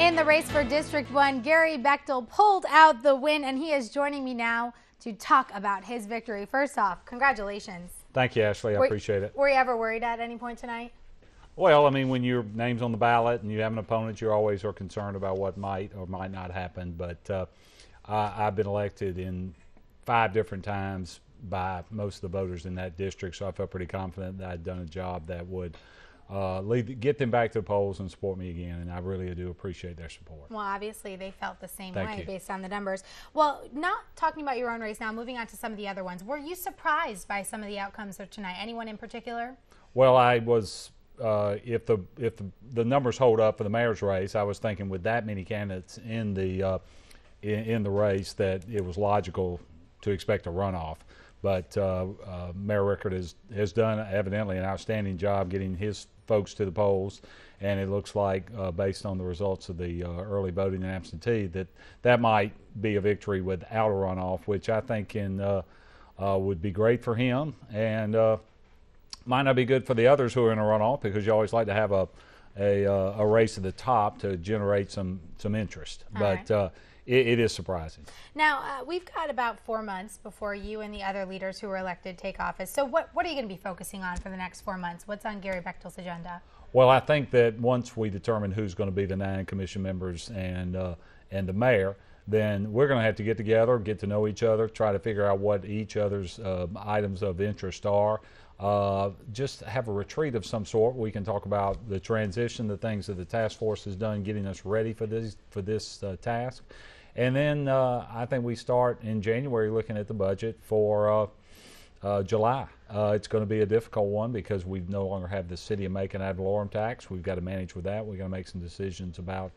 In the race for District 1, Gary Bechtel pulled out the win, and he is joining me now to talk about his victory. First off, congratulations. Thank you, Ashley. I appreciate it. Were you ever worried at any point tonight? Well, I mean, when your name's on the ballot and you have an opponent, you always are concerned about what might or might not happen. But I've been elected in 5 different times by most of the voters in that district, so I felt pretty confident that I'd done a job that would get them back to the polls and support me again, and I really do appreciate their support. Well, obviously they felt the same Thank way you. based on the numbers. Well, not talking about your own race now, moving on to some of the other ones. Were you surprised by some of the outcomes of tonight? Anyone in particular? Well, I was. If the numbers hold up for the mayor's race, I was thinking with that many candidates in the race that it was logical to expect a runoff. But Mayor Rickard has done evidently an outstanding job getting his folks to the polls, and it looks like based on the results of the early voting and absentee that might be a victory without a runoff, which I think would be great for him, and might not be good for the others who are in a runoff, because you always like to have a race at the top to generate some interest. But it is surprising. Now, we've got about 4 months before you and the other leaders who were elected take office. So what are you going to be focusing on for the next 4 months? What's on Gary Bechtel's agenda? Well, I think that once we determine who's going to be the 9 commission members and the mayor, then we're going to have to get together, get to know each other, try to figure out what each other's items of interest are. Just have a retreat of some sort. We can talk about the transition, the things that the task force has done, getting us ready for this task. And then I think we start in January looking at the budget for July. It's going to be a difficult one because we no longer have the city of Macon ad valorem tax. We've got to manage with that. We've got to make some decisions about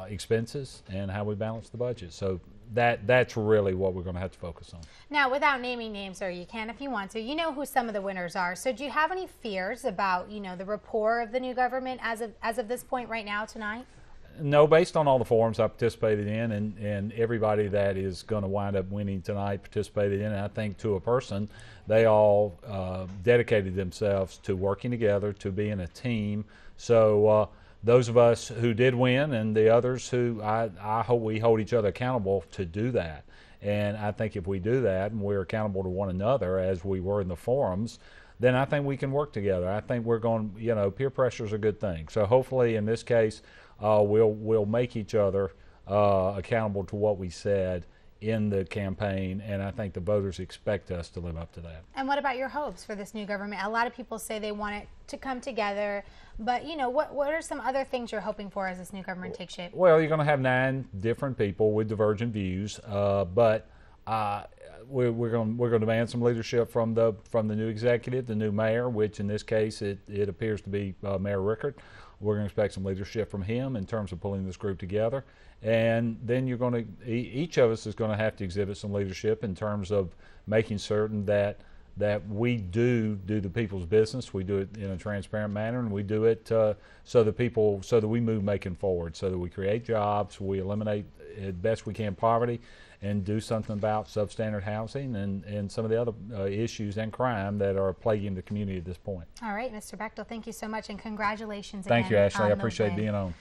expenses and how we balance the budget. So that's really what we're going to have to focus on. Now, without naming names, or you can if you want to, you know who some of the winners are. So do you have any fears about, the rapport of the new government as of this point right now tonight? No, based on all the forums I participated in, and everybody that is going to wind up winning tonight participated in, and I think to a person, they all dedicated themselves to working together, to being a team. So those of us who did win and the others who I hope we hold each other accountable to do that. And I think if we do that and we're accountable to one another as we were in the forums, then I think we can work together. I think we're going, peer pressure is a good thing. So hopefully in this case, we'll make each other accountable to what we said in the campaign, and I think the voters expect us to live up to that. And what about your hopes for this new government? A lot of people say they want it to come together, but what are some other things you're hoping for as this new government takes shape? Well, you're going to have 9 different people with divergent views, but we're going to demand some leadership from the new executive, the new mayor, which in this case it appears to be Mayor Rickard. We're going to expect some leadership from him in terms of pulling this group together, and then each of us is going to have to exhibit some leadership in terms of making certain that we do the people's business. We do it in a transparent manner, and we do it so that we move Macon forward, so that we create jobs, we eliminate as best we can poverty, and do something about substandard housing and some of the other issues and crime that are plaguing the community at this point. All right, Mr. Bechtel, thank you so much, and congratulations again. Thank you, Ashley. I on the appreciate win. being on.